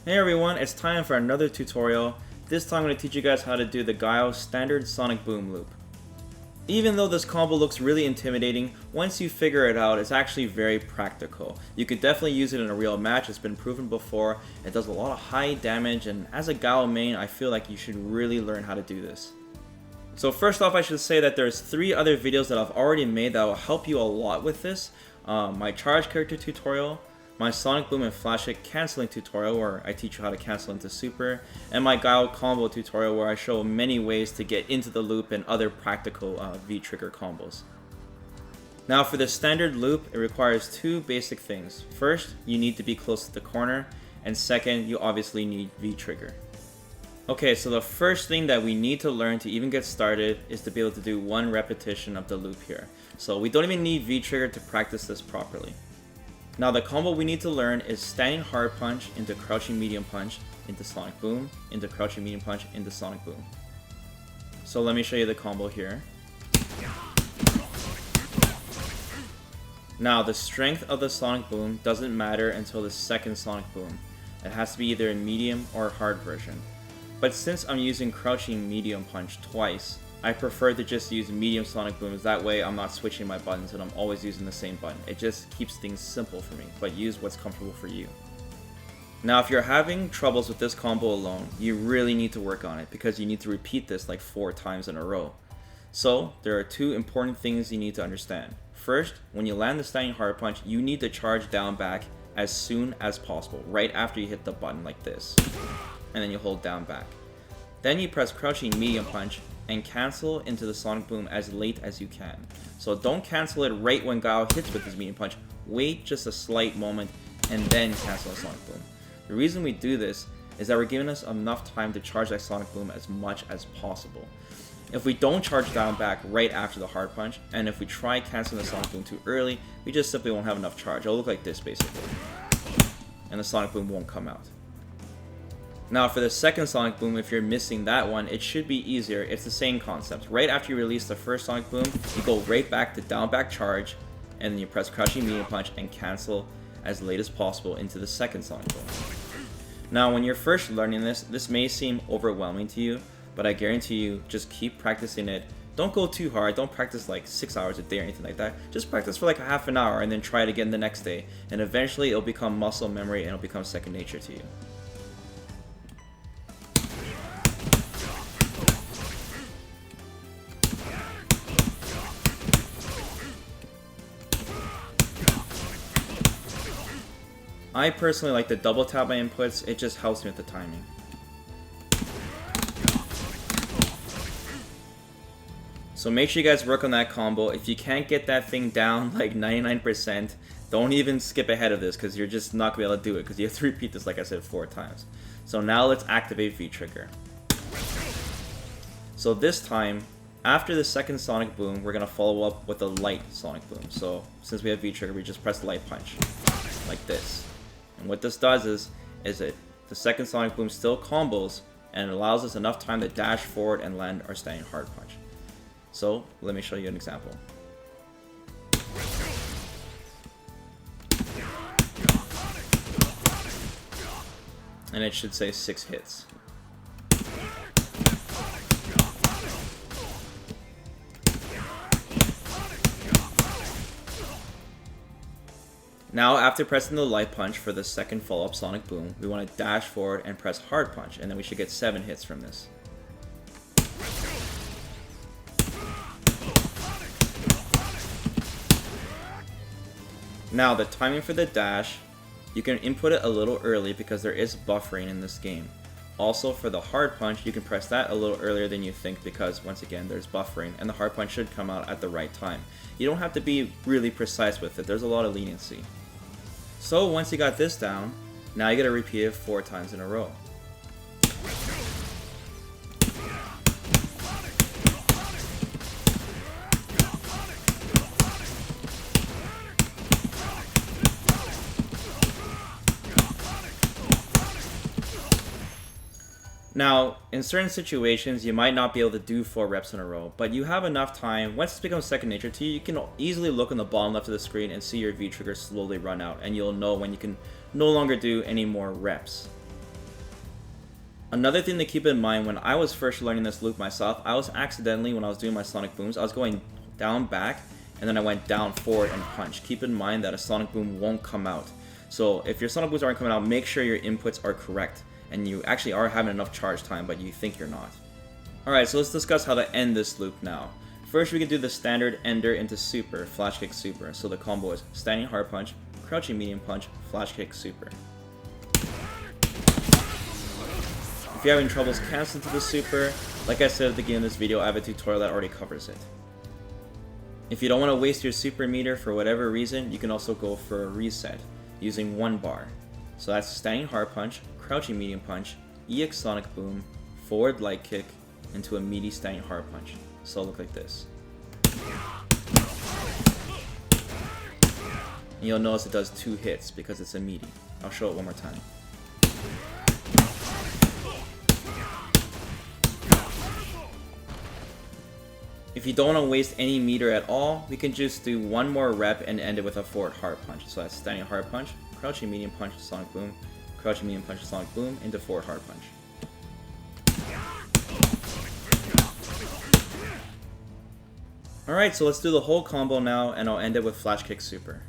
Hey everyone, it's time for another tutorial. This time I'm going to teach you guys how to do the Guile standard Sonic Boom loop. Even though this combo looks really intimidating, once you figure it out, it's actually very practical. You could definitely use it in a real match, it's been proven before. It does a lot of high damage, and as a Guile main, I feel like you should really learn how to do this. So first off, I should say that there's 3 other videos that I've already made that will help you a lot with this. My charge character tutorial, my Sonic Boom and Flash Hit canceling tutorial where I teach you how to cancel into super, and my Guile combo tutorial where I show many ways to get into the loop and other practical V-trigger combos. Now for the standard loop, it requires 2 basic things. First, you need to be close to the corner, and second, you obviously need V-trigger. Okay, so the first thing that we need to learn to even get started is to be able to do 1 repetition of the loop here. So we don't even need V-trigger to practice this properly. Now the combo we need to learn is standing hard punch into crouching medium punch into Sonic Boom into crouching medium punch into Sonic Boom. So let me show you the combo here. Now the strength of the Sonic Boom doesn't matter until the second Sonic Boom. It has to be either in medium or hard version. But since I'm using crouching medium punch twice, I prefer to just use medium Sonic Booms, that way I'm not switching my buttons and I'm always using the same button. It just keeps things simple for me, but use what's comfortable for you. Now if you're having troubles with this combo alone, you really need to work on it because you need to repeat this like 4 times in a row. So there are 2 important things you need to understand. First, when you land the standing hard punch, you need to charge down back as soon as possible, right after you hit the button like this. And then you hold down back. Then you press crouching medium punch and cancel into the Sonic Boom as late as you can. So don't cancel it right when Guile hits with his medium punch. Wait just a slight moment and then cancel the Sonic Boom. The reason we do this is that we're giving us enough time to charge that Sonic Boom as much as possible. If we don't charge down back right after the hard punch, and if we try canceling the Sonic Boom too early, we just simply won't have enough charge. It'll look like this basically. And the Sonic Boom won't come out. Now for the second Sonic Boom, if you're missing that one, it should be easier. It's the same concept. Right after you release the first Sonic Boom, you go right back to down back charge, and then you press crouching medium punch and cancel as late as possible into the second Sonic Boom. Now when you're first learning this may seem overwhelming to you, but I guarantee you, just keep practicing it. Don't go too hard, don't practice like 6 hours a day or anything like that. Just practice for like a half an hour and then try it again the next day. And eventually it'll become muscle memory and it'll become second nature to you. I personally like to double tap my inputs, it just helps me with the timing. So make sure you guys work on that combo. If you can't get that thing down like 99%, don't even skip ahead of this because you're just not going to be able to do it because you have to repeat this like I said 4 times. So now let's activate V-Trigger. So this time, after the second Sonic Boom, we're going to follow up with a light Sonic Boom. So since we have V-Trigger, we just press light punch like this. And what this does is the second Sonic Boom still combos and it allows us enough time to dash forward and land our standing hard punch. So let me show you an example. And it should say 6 hits. Now after pressing the light punch for the second follow-up Sonic Boom, we want to dash forward and press hard punch, and then we should get 7 hits from this. Now the timing for the dash, you can input it a little early because there is buffering in this game. Also for the hard punch, you can press that a little earlier than you think because once again there's buffering and the hard punch should come out at the right time. You don't have to be really precise with it, there's a lot of leniency. So once you got this down, now you gotta repeat it 4 times in a row. Now, in certain situations, you might not be able to do 4 reps in a row, but you have enough time. Once it becomes second nature to you, you can easily look on the bottom left of the screen and see your V-trigger slowly run out, and you'll know when you can no longer do any more reps. Another thing to keep in mind, when I was first learning this loop myself, I was accidentally, when I was doing my Sonic Booms, I was going down back, and then I went down forward and punch. Keep in mind that a Sonic Boom won't come out. So if your Sonic Booms aren't coming out, make sure your inputs are correct, and you actually are having enough charge time, but you think you're not. Alright, so let's discuss how to end this loop now. First, we can do the standard ender into super, flash kick super. So the combo is standing hard punch, crouching medium punch, flash kick super. If you're having troubles canceling to the super, like I said at the beginning of this video, I have a tutorial that already covers it. If you don't want to waste your super meter for whatever reason, you can also go for a reset using one bar. So that's standing hard punch, crouching medium punch, EX Sonic Boom, forward light kick, into a meaty standing hard punch. So it'll look like this. And you'll notice it does 2 hits because it's a meaty. I'll show it one more time. If you don't want to waste any meter at all, we can just do one more rep and end it with a forward hard punch. So that's standing hard punch, crouching medium punch, Sonic Boom, crouching medium punch, Sonic Boom, into forward hard punch. Alright, so let's do the whole combo now, and I'll end it with flash kick super.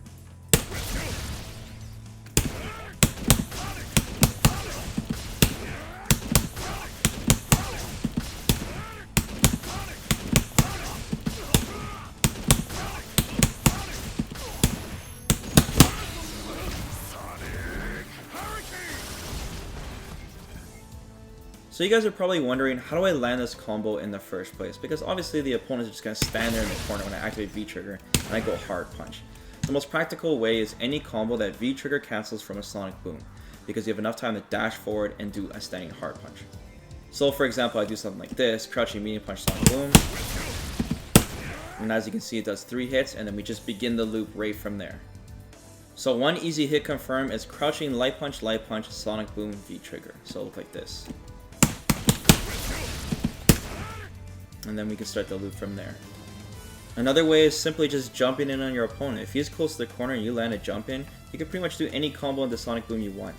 So you guys are probably wondering, how do I land this combo in the first place? Because obviously the opponent is just going to stand there in the corner when I activate V-Trigger and I go hard punch. The most practical way is any combo that V-Trigger cancels from a Sonic Boom, because you have enough time to dash forward and do a standing hard punch. So for example, I do something like this, crouching medium punch, Sonic Boom. And as you can see, it does 3 hits, and then we just begin the loop right from there. So one easy hit confirm is crouching light punch, Sonic Boom, V-Trigger. So it'll look like this. And then we can start the loop from there. Another way is simply just jumping in on your opponent. If he's close to the corner and you land a jump in, you can pretty much do any combo in the Sonic Boom you want.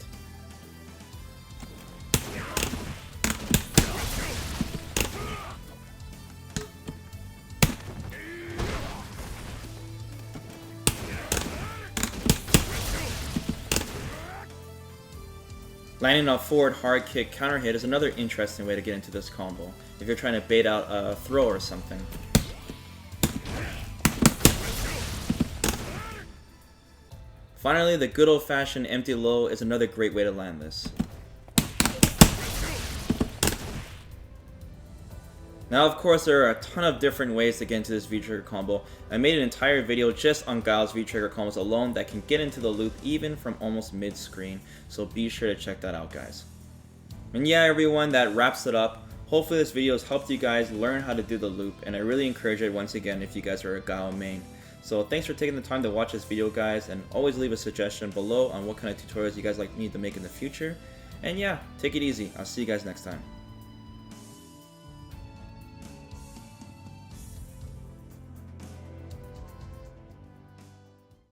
Landing a forward hard kick counter hit is another interesting way to get into this combo, if you're trying to bait out a throw or something. Finally, the good old-fashioned empty low is another great way to land this. Now, of course, there are a ton of different ways to get into this V-Trigger combo. I made an entire video just on Guile's V-Trigger combos alone that can get into the loop even from almost mid-screen, so be sure to check that out, guys. And yeah, everyone, that wraps it up. Hopefully this video has helped you guys learn how to do the loop, and I really encourage it once again if you guys are a Guile main. So thanks for taking the time to watch this video, guys, and always leave a suggestion below on what kind of tutorials you guys like me to make in the future. And yeah, take it easy. I'll see you guys next time.